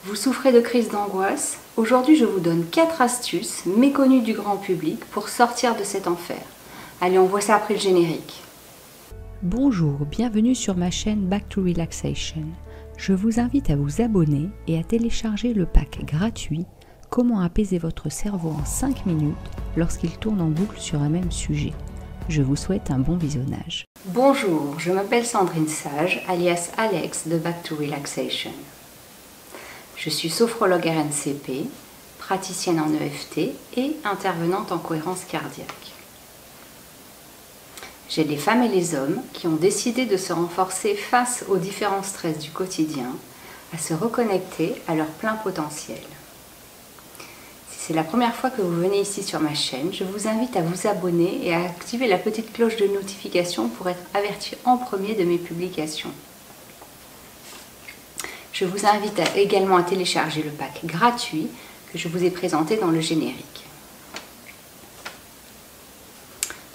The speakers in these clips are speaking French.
Vous souffrez de crise d'angoisse? Aujourd'hui, je vous donne 4 astuces méconnues du grand public pour sortir de cet enfer. Allez, on voit ça après le générique. Bonjour, bienvenue sur ma chaîne Back to Relaxation. Je vous invite à vous abonner et à télécharger le pack gratuit Comment apaiser votre cerveau en 5 minutes lorsqu'il tourne en boucle sur un même sujet. Je vous souhaite un bon visionnage. Bonjour, je m'appelle Sandrine Sage, alias Alex de Back to Relaxation. Je suis sophrologue RNCP, praticienne en EFT et intervenante en cohérence cardiaque. J'aide les femmes et les hommes qui ont décidé de se renforcer face aux différents stress du quotidien, à se reconnecter à leur plein potentiel. Si c'est la première fois que vous venez ici sur ma chaîne, je vous invite à vous abonner et à activer la petite cloche de notification pour être averti en premier de mes publications. Je vous invite également à télécharger le pack gratuit que je vous ai présenté dans le générique.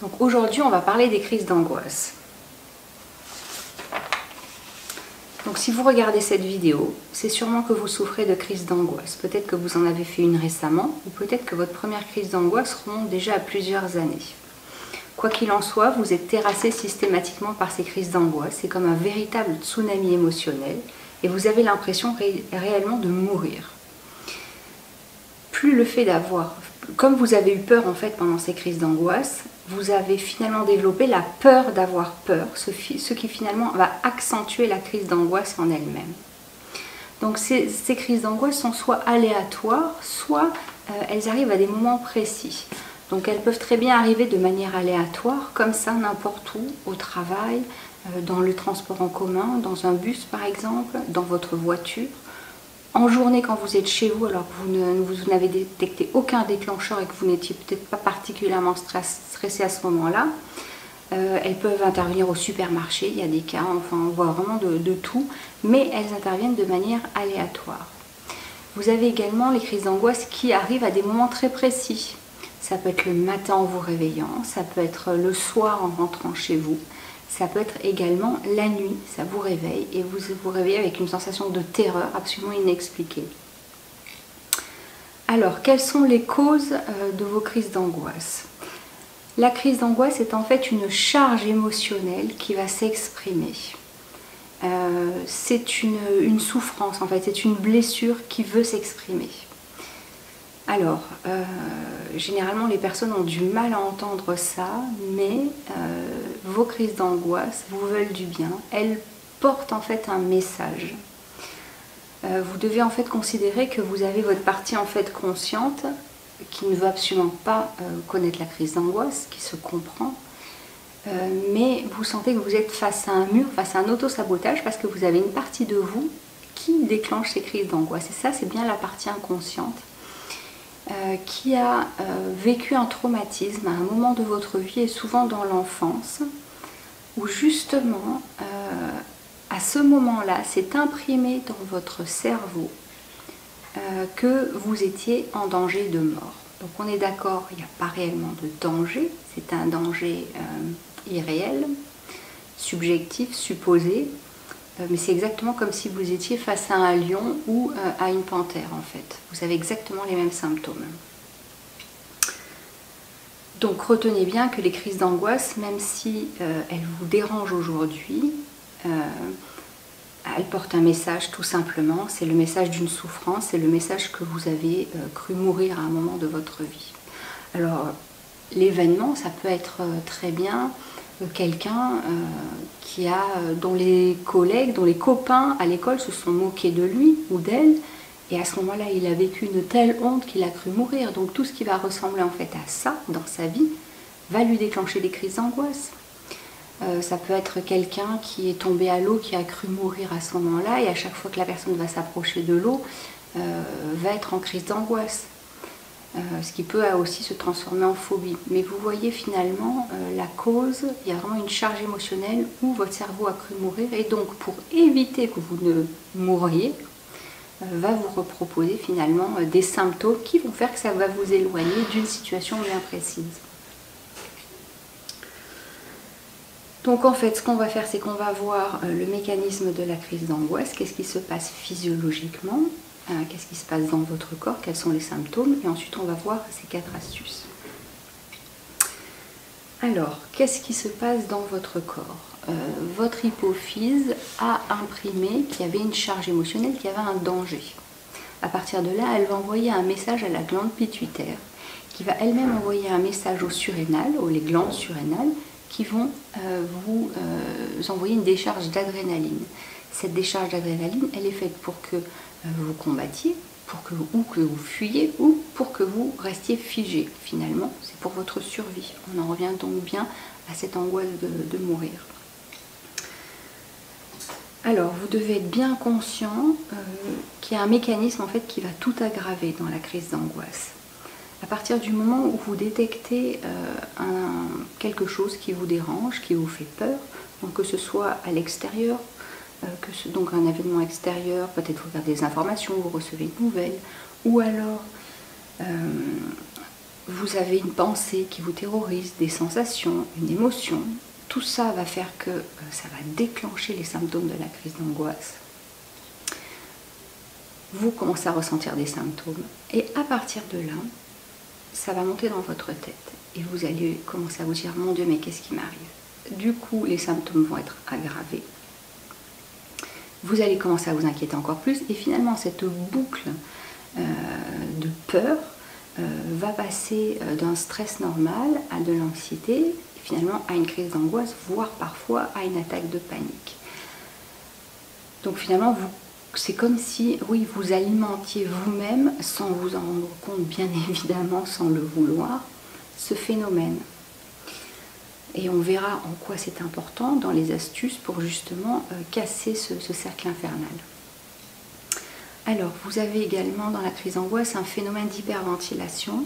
Donc aujourd'hui, on va parler des crises d'angoisse. Donc si vous regardez cette vidéo, c'est sûrement que vous souffrez de crises d'angoisse. Peut-être que vous en avez fait une récemment, ou peut-être que votre première crise d'angoisse remonte déjà à plusieurs années. Quoi qu'il en soit, vous êtes terrassé systématiquement par ces crises d'angoisse. C'est comme un véritable tsunami émotionnel. Et vous avez l'impression réellement de mourir. Plus le fait d'avoir, comme vous avez eu peur en fait pendant ces crises d'angoisse, vous avez finalement développé la peur d'avoir peur, ce qui finalement va accentuer la crise d'angoisse en elle-même. Donc ces crises d'angoisse sont soit aléatoires, soit elles arrivent à des moments précis. Donc elles peuvent très bien arriver de manière aléatoire, comme ça n'importe où, au travail, dans le transport en commun, dans un bus par exemple, dans votre voiture, en journée quand vous êtes chez vous alors que vous n'avez détecté aucun déclencheur et que vous n'étiez peut-être pas particulièrement stressé à ce moment-là. Elles peuvent intervenir au supermarché, il y a des cas, enfin on voit vraiment de tout, mais elles interviennent de manière aléatoire. Vous avez également les crises d'angoisse qui arrivent à des moments très précis. Ça peut être le matin en vous réveillant, ça peut être le soir en rentrant chez vous. Ça peut être également la nuit, ça vous réveille et vous vous réveillez avec une sensation de terreur absolument inexpliquée. Alors, quelles sont les causes de vos crises d'angoisse? La crise d'angoisse est en fait une charge émotionnelle qui va s'exprimer. C'est une souffrance, en fait, c'est une blessure qui veut s'exprimer. Alors, généralement les personnes ont du mal à entendre ça, mais vos crises d'angoisse vous veulent du bien. Elles portent en fait un message. Vous devez en fait considérer que vous avez votre partie en fait consciente qui ne veut absolument pas connaître la crise d'angoisse, qui se comprend, mais vous sentez que vous êtes face à un mur, face à un auto-sabotage parce que vous avez une partie de vous qui déclenche ces crises d'angoisse. Et ça, c'est bien la partie inconsciente. Qui a vécu un traumatisme à un moment de votre vie et souvent dans l'enfance, où justement, à ce moment-là, c'est imprimé dans votre cerveau que vous étiez en danger de mort. Donc on est d'accord, il n'y a pas réellement de danger, c'est un danger irréel, subjectif, supposé, mais c'est exactement comme si vous étiez face à un lion ou à une panthère en fait. Vous avez exactement les mêmes symptômes. Donc retenez bien que les crises d'angoisse, même si elles vous dérangent aujourd'hui, elles portent un message tout simplement. C'est le message d'une souffrance, c'est le message que vous avez cru mourir à un moment de votre vie. Alors l'événement, ça peut être très bien quelqu'un dont les collègues, dont les copains à l'école se sont moqués de lui ou d'elle, et à ce moment-là il a vécu une telle honte qu'il a cru mourir. Donc tout ce qui va ressembler en fait à ça dans sa vie va lui déclencher des crises d'angoisse. Ça peut être quelqu'un qui est tombé à l'eau, qui a cru mourir à ce moment-là, et à chaque fois que la personne va s'approcher de l'eau, va être en crise d'angoisse. Ce qui peut aussi se transformer en phobie. Mais vous voyez finalement la cause, il y a vraiment une charge émotionnelle où votre cerveau a cru mourir, et donc pour éviter que vous ne mouriez, va vous reproposer finalement des symptômes qui vont faire que ça va vous éloigner d'une situation bien précise. Donc en fait, ce qu'on va faire, c'est qu'on va voir le mécanisme de la crise d'angoisse, qu'est-ce qui se passe physiologiquement, qu'est-ce qui se passe dans votre corps, quels sont les symptômes, et ensuite on va voir ces 4 astuces. Alors, qu'est-ce qui se passe dans votre corps? Votre hypophyse a imprimé qu'il y avait une charge émotionnelle, qu'il y avait un danger. À partir de là, elle va envoyer un message à la glande pituitaire, qui va elle-même envoyer un message aux surrénales, les glandes surrénales, qui vont vous envoyer une décharge d'adrénaline. Cette décharge d'adrénaline, elle est faite pour que vous combattiez, ou que vous fuyiez, ou pour que vous restiez figé. Finalement, c'est pour votre survie. On en revient donc bien à cette angoisse de mourir. Alors, vous devez être bien conscient qu'il y a un mécanisme en fait qui va tout aggraver dans la crise d'angoisse. À partir du moment où vous détectez quelque chose qui vous dérange, qui vous fait peur, donc que ce soit à l'extérieur, donc un événement extérieur, peut-être vous regardez des informations, vous recevez une nouvelle, ou alors vous avez une pensée qui vous terrorise, des sensations, une émotion, tout ça va faire que ça va déclencher les symptômes de la crise d'angoisse. Vous commencez à ressentir des symptômes, et à partir de là, ça va monter dans votre tête, et vous allez commencer à vous dire « Mon Dieu, mais qu'est-ce qui m'arrive ?» Du coup, les symptômes vont être aggravés. Vous allez commencer à vous inquiéter encore plus et finalement cette boucle de peur va passer d'un stress normal à de l'anxiété, finalement à une crise d'angoisse, voire parfois à une attaque de panique. Donc finalement, c'est comme si, oui, vous alimentiez vous-même, sans vous en rendre compte, bien évidemment, sans le vouloir, ce phénomène. Et on verra en quoi c'est important dans les astuces pour justement casser ce cercle infernal. Alors, vous avez également dans la crise d'angoisse un phénomène d'hyperventilation.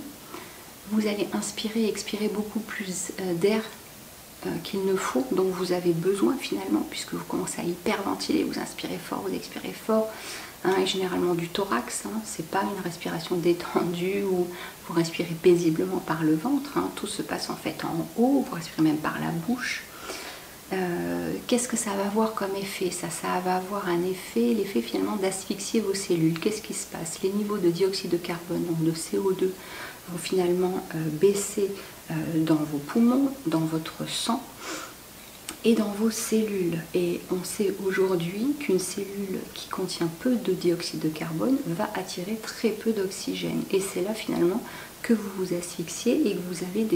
Vous allez inspirer et expirer beaucoup plus d'air qu'il ne faut, dont vous avez besoin finalement, puisque vous commencez à hyperventiler, vous inspirez fort, vous expirez fort, et généralement du thorax, c'est pas une respiration détendue où vous respirez paisiblement par le ventre, tout se passe en fait en haut, vous respirez même par la bouche. Qu'est-ce que ça va avoir comme effet? Ça va avoir un effet, l'effet finalement d'asphyxier vos cellules. Qu'est-ce qui se passe? Les niveaux de dioxyde de carbone, donc de CO2, vont finalement baisser dans vos poumons, dans votre sang et dans vos cellules. Et on sait aujourd'hui qu'une cellule qui contient peu de dioxyde de carbone va attirer très peu d'oxygène. Et c'est là finalement que vous vous asphyxiez et que vous avez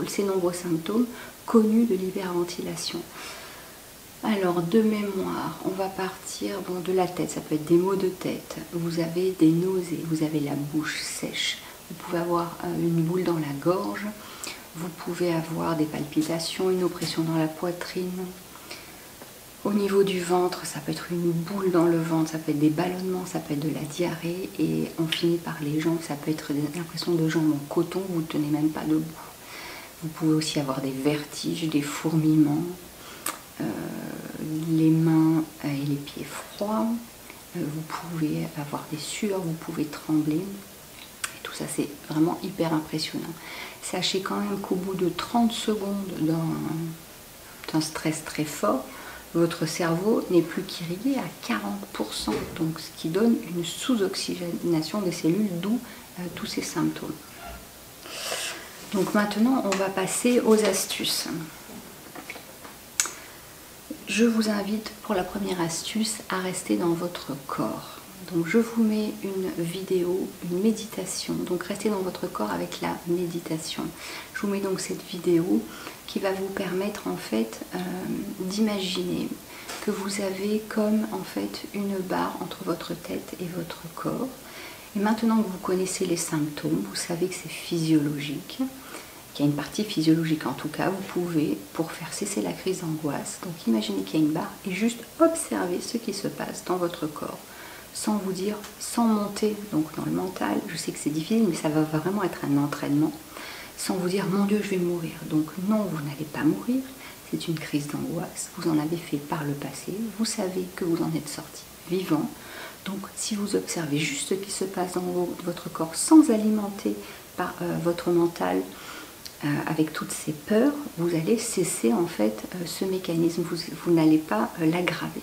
ces nombreux symptômes connus de l'hyperventilation. Alors de mémoire, on va partir de la tête, ça peut être des maux de tête, vous avez des nausées, vous avez la bouche sèche, vous pouvez avoir une boule dans la gorge, vous pouvez avoir des palpitations, une oppression dans la poitrine. Au niveau du ventre, ça peut être une boule dans le ventre, ça peut être des ballonnements, ça peut être de la diarrhée et on finit par les jambes, ça peut être l'impression de jambes en coton, vous ne tenez même pas debout. Vous pouvez aussi avoir des vertiges, des fourmillements, les mains et les pieds froids, vous pouvez avoir des sueurs, vous pouvez trembler. Et tout ça, c'est vraiment hyper impressionnant. Sachez quand même qu'au bout de 30 secondes d'un stress très fort, votre cerveau n'est plus qu'irrigué à 40%, donc ce qui donne une sous-oxygénation des cellules, d'où tous ces symptômes. Donc maintenant, on va passer aux astuces. Je vous invite pour la première astuce à rester dans votre corps. Donc je vous mets une vidéo, une méditation. Donc restez dans votre corps avec la méditation. Je vous mets donc cette vidéo qui va vous permettre en fait d'imaginer que vous avez comme en fait une barre entre votre tête et votre corps. Et maintenant que vous connaissez les symptômes, vous savez que c'est physiologique. Qu'il y a une partie physiologique en tout cas, vous pouvez, pour faire cesser la crise d'angoisse, donc imaginez qu'il y a une barre et juste observer ce qui se passe dans votre corps, sans vous dire, sans monter donc dans le mental, je sais que c'est difficile, mais ça va vraiment être un entraînement, sans vous dire, mon Dieu, je vais mourir. Donc non, vous n'allez pas mourir, c'est une crise d'angoisse, vous en avez fait par le passé, vous savez que vous en êtes sorti vivant, donc si vous observez juste ce qui se passe dans votre corps, sans alimenter par votre mental, avec toutes ces peurs, vous allez cesser en fait ce mécanisme, vous n'allez pas l'aggraver.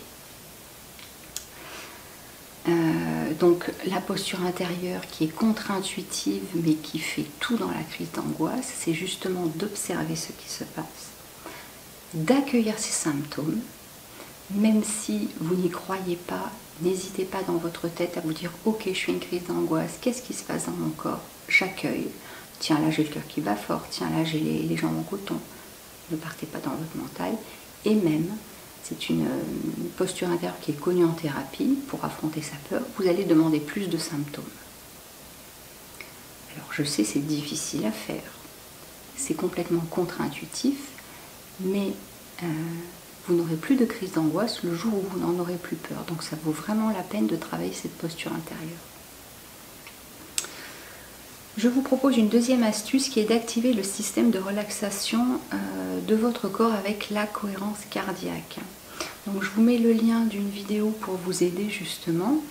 Donc la posture intérieure qui est contre-intuitive mais qui fait tout dans la crise d'angoisse, c'est justement d'observer ce qui se passe, d'accueillir ces symptômes, même si vous n'y croyez pas, n'hésitez pas dans votre tête à vous dire « Ok, je suis une crise d'angoisse, qu'est-ce qui se passe dans mon corps? J'accueille. Tiens, là j'ai le cœur qui bat fort, tiens, là j'ai les jambes en coton. » Ne partez pas dans votre mental. Et même, c'est une posture intérieure qui est connue en thérapie pour affronter sa peur. Vous allez demander plus de symptômes. Alors je sais, c'est difficile à faire. C'est complètement contre-intuitif, mais vous n'aurez plus de crise d'angoisse le jour où vous n'en aurez plus peur. Donc ça vaut vraiment la peine de travailler cette posture intérieure. Je vous propose une deuxième astuce qui est d'activer le système de relaxation de votre corps avec la cohérence cardiaque. Donc je vous mets le lien d'une vidéo pour vous aider justement.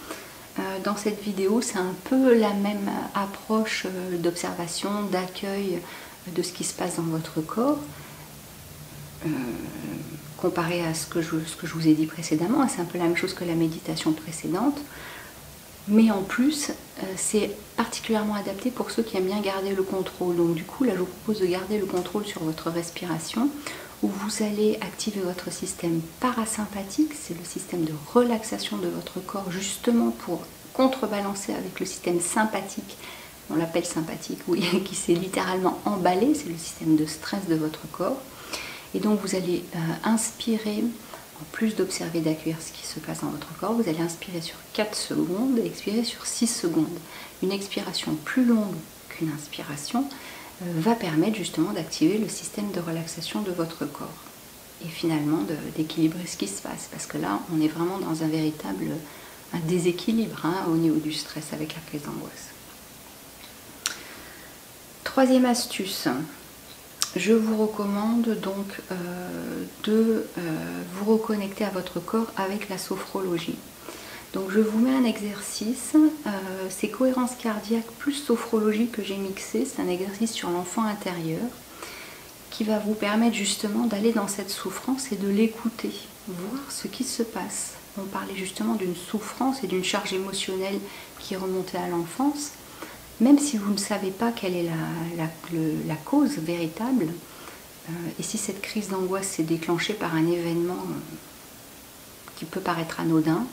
Dans cette vidéo, c'est un peu la même approche d'observation, d'accueil de ce qui se passe dans votre corps. Comparé à ce que je vous ai dit précédemment, c'est un peu la même chose que la méditation précédente. Mais en plus, c'est particulièrement adapté pour ceux qui aiment bien garder le contrôle. Donc du coup, là, je vous propose de garder le contrôle sur votre respiration, où vous allez activer votre système parasympathique, c'est le système de relaxation de votre corps, justement pour contrebalancer avec le système sympathique, on l'appelle sympathique, oui, qui s'est littéralement emballé, c'est le système de stress de votre corps. Et donc vous allez inspirer, en plus d'observer, d'accueillir ce qui se passe dans votre corps, vous allez inspirer sur 4 secondes et expirer sur 6 secondes. Une expiration plus longue qu'une inspiration va permettre justement d'activer le système de relaxation de votre corps. Et finalement d'équilibrer ce qui se passe. Parce que là, on est vraiment dans un véritable déséquilibre au niveau du stress avec la crise d'angoisse. Troisième astuce. Je vous recommande donc de vous reconnecter à votre corps avec la sophrologie. Donc je vous mets un exercice, c'est cohérence cardiaque plus sophrologie que j'ai mixé, c'est un exercice sur l'enfant intérieur qui va vous permettre justement d'aller dans cette souffrance et de l'écouter, voir ce qui se passe. On parlait justement d'une souffrance et d'une charge émotionnelle qui remontait à l'enfance. Même si vous ne savez pas quelle est la cause véritable, et si cette crise d'angoisse s'est déclenchée par un événement qui peut paraître anodin,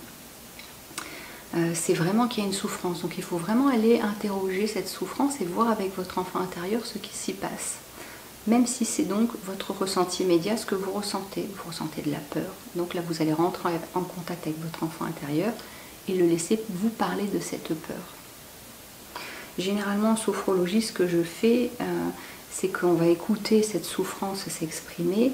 c'est vraiment qu'il y a une souffrance. Donc il faut vraiment aller interroger cette souffrance et voir avec votre enfant intérieur ce qui s'y passe. Même si c'est donc votre ressenti immédiat, ce que vous ressentez de la peur. Donc là vous allez rentrer en contact avec votre enfant intérieur et le laisser vous parler de cette peur. Généralement en sophrologie, ce que je fais, c'est qu'on va écouter cette souffrance s'exprimer.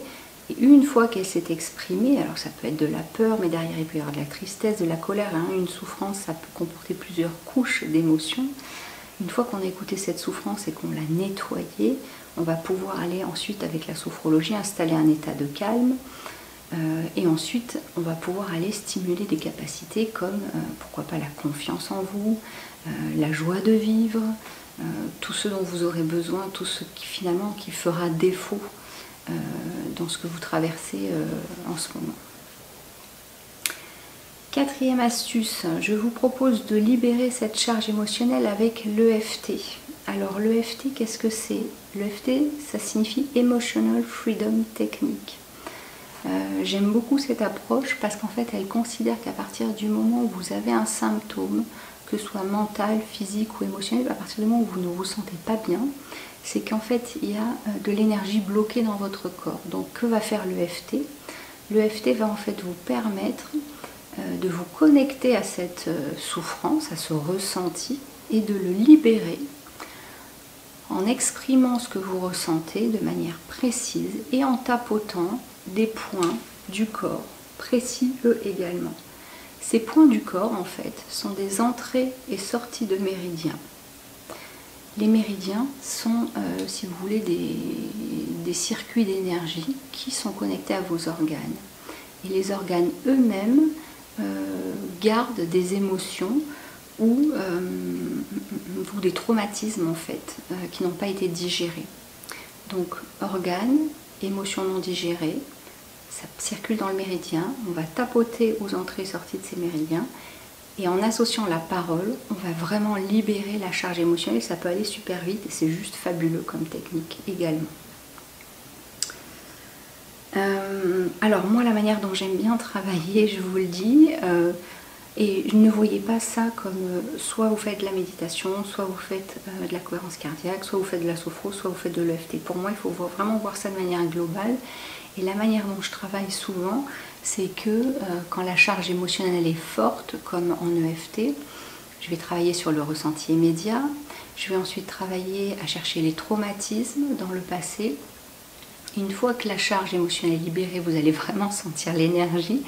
Et une fois qu'elle s'est exprimée, alors ça peut être de la peur, mais derrière il peut y avoir de la tristesse, de la colère. Une souffrance, ça peut comporter plusieurs couches d'émotions. Une fois qu'on a écouté cette souffrance et qu'on l'a nettoyée, on va pouvoir aller ensuite avec la sophrologie installer un état de calme. Et ensuite, on va pouvoir aller stimuler des capacités comme, pourquoi pas, la confiance en vous, la joie de vivre, tout ce dont vous aurez besoin, tout ce qui finalement qui fera défaut dans ce que vous traversez en ce moment. Quatrième astuce, je vous propose de libérer cette charge émotionnelle avec l'EFT. Alors l'EFT, qu'est-ce que c'est? L'EFT, ça signifie Emotional Freedom Technique. J'aime beaucoup cette approche parce qu'en fait elle considère qu'à partir du moment où vous avez un symptôme, que ce soit mental, physique ou émotionnel, à partir du moment où vous ne vous sentez pas bien, c'est qu'en fait il y a de l'énergie bloquée dans votre corps. Donc que va faire l'EFT? L'EFT va en fait vous permettre de vous connecter à cette souffrance, à ce ressenti et de le libérer en exprimant ce que vous ressentez de manière précise et en tapotant des points du corps, précis eux également. Ces points du corps, en fait, sont des entrées et sorties de méridiens. Les méridiens sont, si vous voulez, des circuits d'énergie qui sont connectés à vos organes. Et les organes eux-mêmes gardent des émotions ou des traumatismes, en fait, qui n'ont pas été digérés. Donc organes, émotions non digérées, ça circule dans le méridien, on va tapoter aux entrées et sorties de ces méridiens et en associant la parole, on va vraiment libérer la charge émotionnelle. Ça peut aller super vite et c'est juste fabuleux comme technique également. Alors moi, la manière dont j'aime bien travailler, je vous le dis, et ne voyez pas ça comme soit vous faites de la méditation, soit vous faites de la cohérence cardiaque, soit vous faites de la sophro, soit vous faites de l'EFT. Pour moi, il faut vraiment voir ça de manière globale. Et la manière dont je travaille souvent, c'est que quand la charge émotionnelle est forte, comme en EFT, je vais travailler sur le ressenti immédiat. Je vais ensuite travailler à chercher les traumatismes dans le passé. Une fois que la charge émotionnelle est libérée, vous allez vraiment sentir l'énergie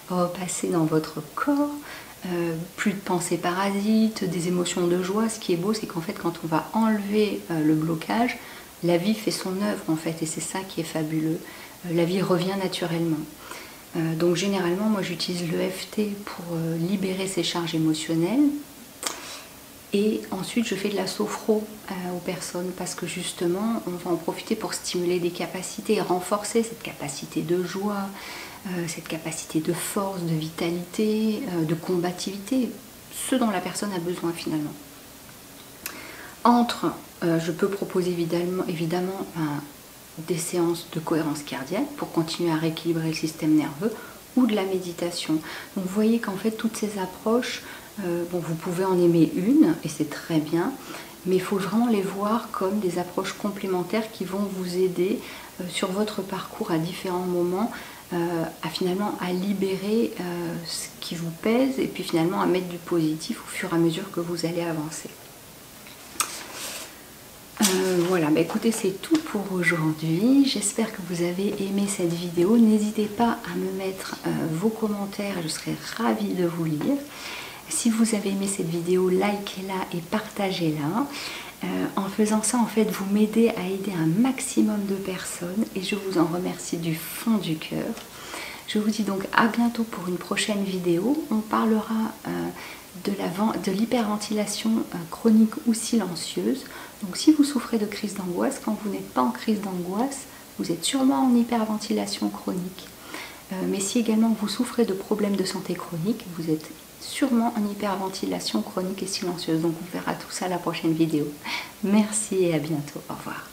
repasser dans votre corps. Plus de pensées parasites, des émotions de joie. Ce qui est beau, c'est qu'en fait, quand on va enlever le blocage, la vie fait son œuvre en fait, et c'est ça qui est fabuleux. La vie revient naturellement. Donc généralement, moi j'utilise l'EFT pour libérer ces charges émotionnelles. Et ensuite, je fais de la sophro aux personnes parce que justement, on va en profiter pour stimuler des capacités, renforcer cette capacité de joie, cette capacité de force, de vitalité, de combativité, ce dont la personne a besoin finalement. Je peux proposer évidemment des séances de cohérence cardiaque pour continuer à rééquilibrer le système nerveux ou de la méditation. Donc vous voyez qu'en fait, toutes ces approches, vous pouvez en aimer une et c'est très bien, mais il faut vraiment les voir comme des approches complémentaires qui vont vous aider sur votre parcours à différents moments à libérer ce qui vous pèse et puis finalement à mettre du positif au fur et à mesure que vous allez avancer. Voilà, écoutez, c'est tout pour aujourd'hui. J'espère que vous avez aimé cette vidéo. N'hésitez pas à me mettre vos commentaires, je serai ravie de vous lire. Si vous avez aimé cette vidéo, likez-la et partagez-la. En faisant ça, en fait, vous m'aidez à aider un maximum de personnes et je vous en remercie du fond du cœur. Je vous dis donc à bientôt pour une prochaine vidéo. On parlera de l'hyperventilation chronique ou silencieuse. Donc si vous souffrez de crise d'angoisse, quand vous n'êtes pas en crise d'angoisse, vous êtes sûrement en hyperventilation chronique. Mais si également vous souffrez de problèmes de santé chronique, vous êtes sûrement en hyperventilation chronique et silencieuse. Donc on verra tout ça à la prochaine vidéo. Merci et à bientôt. Au revoir.